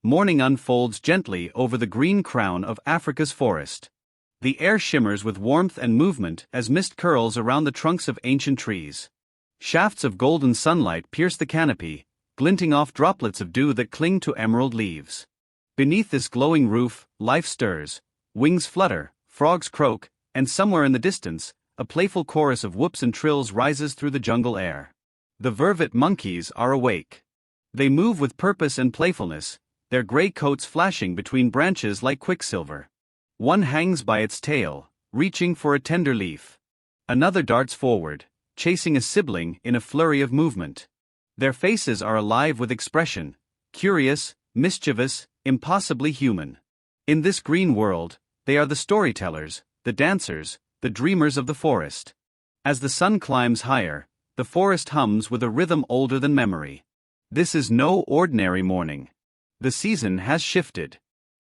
morning unfolds gently over the green crown of Africa's forest. The air shimmers with warmth and movement as mist curls around the trunks of ancient trees. Shafts of golden sunlight pierce the canopy, glinting off droplets of dew that cling to emerald leaves. Beneath this glowing roof, life stirs, wings flutter, frogs croak, and somewhere in the distance, a playful chorus of whoops and trills rises through the jungle air. The vervet monkeys are awake. They move with purpose and playfulness, their gray coats flashing between branches like quicksilver. One hangs by its tail, reaching for a tender leaf. Another darts forward, chasing a sibling in a flurry of movement. Their faces are alive with expression, curious, mischievous, impossibly human. In this green world, they are the storytellers, the dancers, the dreamers of the forest. As the sun climbs higher, the forest hums with a rhythm older than memory. This is no ordinary morning. The season has shifted.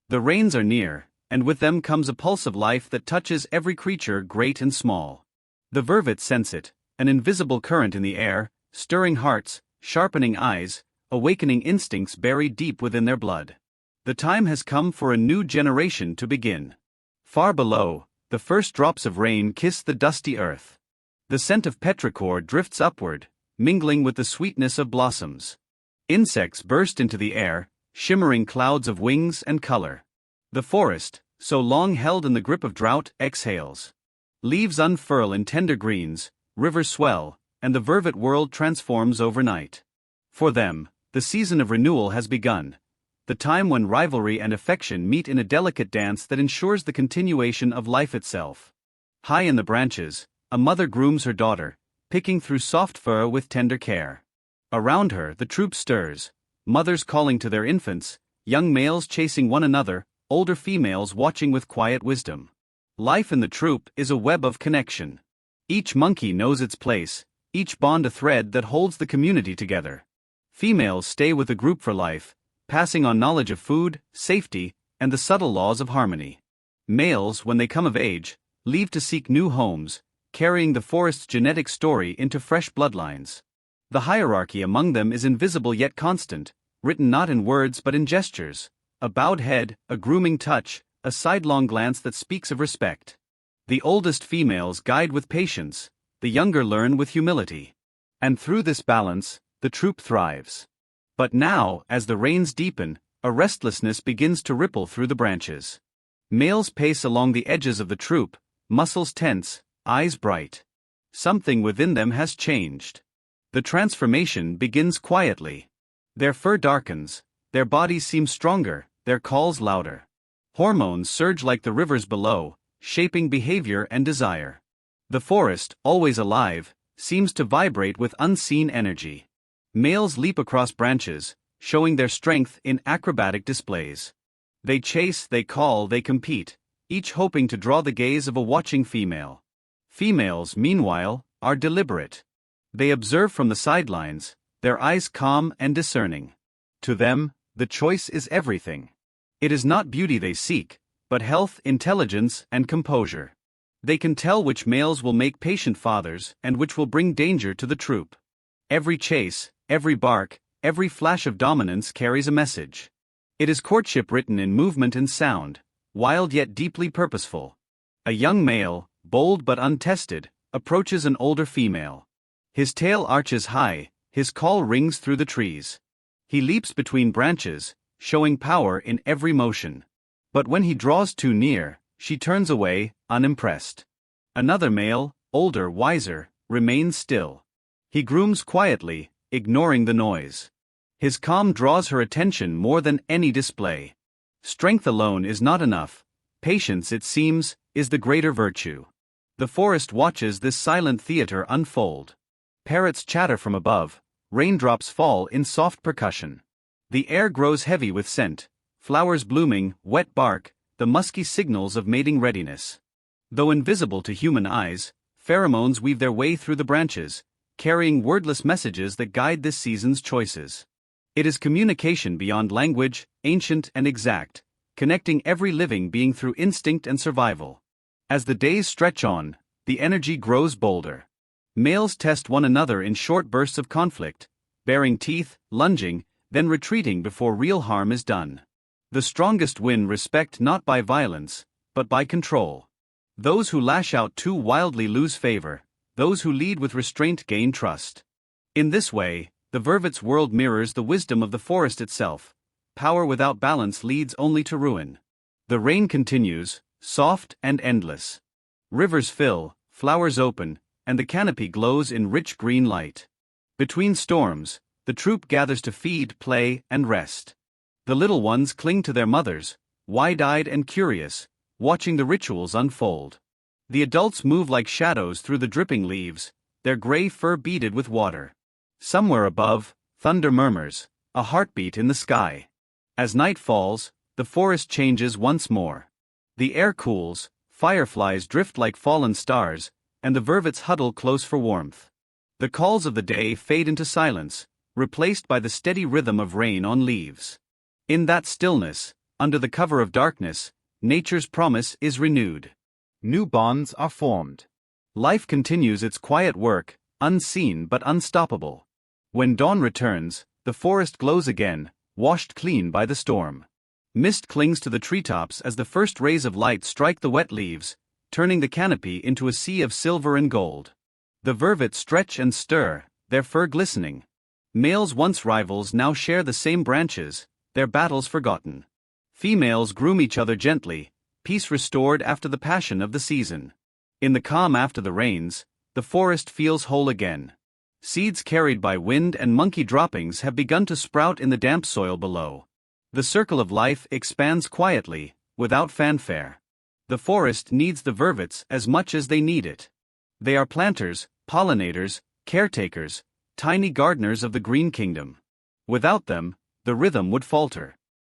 The rains are near, and with them comes a pulse of life that touches every creature great and small. The vervet sense it, an invisible current in the air, stirring hearts, sharpening eyes, awakening instincts buried deep within their blood. The time has come for a new generation to begin. Far below, the first drops of rain kiss the dusty earth. The scent of petrichor drifts upward, mingling with the sweetness of blossoms. Insects burst into the air, shimmering clouds of wings and color. The forest, so long held in the grip of drought, exhales. Leaves unfurl in tender greens, rivers swell, and the vervet world transforms overnight. For them, the season of renewal has begun, the time when rivalry and affection meet in a delicate dance that ensures the continuation of life itself. High in the branches, a mother grooms her daughter, picking through soft fur with tender care. Around her, the troop stirs, mothers calling to their infants, young males chasing one another, older females watching with quiet wisdom. Life in the troop is a web of connection. Each monkey knows its place, each bond a thread that holds the community together. Females stay with the group for life, passing on knowledge of food, safety, and the subtle laws of harmony. Males, when they come of age, leave to seek new homes, carrying the forest's genetic story into fresh bloodlines. The hierarchy among them is invisible yet constant, written not in words but in gestures, a bowed head, a grooming touch, a sidelong glance that speaks of respect. The oldest females guide with patience, the younger learn with humility. And through this balance, the troop thrives. But now, as the rains deepen, a restlessness begins to ripple through the branches. Males pace along the edges of the troop, muscles tense, eyes bright. Something within them has changed. The transformation begins quietly. Their fur darkens, their bodies seem stronger, their calls louder. Hormones surge like the rivers below, shaping behavior and desire. The forest, always alive, seems to vibrate with unseen energy. Males leap across branches, showing their strength in acrobatic displays. They chase, they call, they compete, each hoping to draw the gaze of a watching female. Females, meanwhile, are deliberate. They observe from the sidelines, their eyes calm and discerning. To them, the choice is everything. It is not beauty they seek, but health, intelligence, and composure. They can tell which males will make patient fathers and which will bring danger to the troop. Every chase, every bark, every flash of dominance carries a message. It is courtship written in movement and sound, wild yet deeply purposeful. A young male, bold but untested, approaches an older female. His tail arches high, his call rings through the trees. He leaps between branches, showing power in every motion. But when he draws too near, she turns away, unimpressed. Another male, older, wiser, remains still. He grooms quietly, ignoring the noise. His calm draws her attention more than any display. Strength alone is not enough. Patience, it seems, is the greater virtue. The forest watches this silent theater unfold. Parrots chatter from above, raindrops fall in soft percussion. The air grows heavy with scent, flowers blooming, wet bark, the musky signals of mating readiness. Though invisible to human eyes, pheromones weave their way through the branches, carrying wordless messages that guide this season's choices. It is communication beyond language, ancient and exact, connecting every living being through instinct and survival. As the days stretch on, the energy grows bolder. Males test one another in short bursts of conflict, baring teeth, lunging, then retreating before real harm is done. The strongest win respect not by violence, but by control. Those who lash out too wildly lose favor, those who lead with restraint gain trust. In this way, the Vervet's world mirrors the wisdom of the forest itself. Power without balance leads only to ruin. The rain continues, soft and endless. Rivers fill, flowers open, and the canopy glows in rich green light. Between storms, the troop gathers to feed, play, and rest. The little ones cling to their mothers, wide-eyed and curious, watching the rituals unfold. The adults move like shadows through the dripping leaves, their gray fur beaded with water. Somewhere above, thunder murmurs, a heartbeat in the sky. As night falls, the forest changes once more. The air cools, fireflies drift like fallen stars, and the vervets huddle close for warmth. The calls of the day fade into silence, replaced by the steady rhythm of rain on leaves. In that stillness, under the cover of darkness, nature's promise is renewed. New bonds are formed. Life continues its quiet work, unseen but unstoppable. When dawn returns, the forest glows again, washed clean by the storm. Mist clings to the treetops as the first rays of light strike the wet leaves, turning the canopy into a sea of silver and gold. The vervet stretch and stir, their fur glistening. Males once rivals now share the same branches, their battles forgotten. Females groom each other gently, peace restored after the passion of the season. In the calm after the rains, the forest feels whole again. Seeds carried by wind and monkey droppings have begun to sprout in the damp soil below. The circle of life expands quietly, without fanfare. The forest needs the vervets as much as they need it. They are planters, pollinators, caretakers, tiny gardeners of the green kingdom. Without them, the rhythm would falter.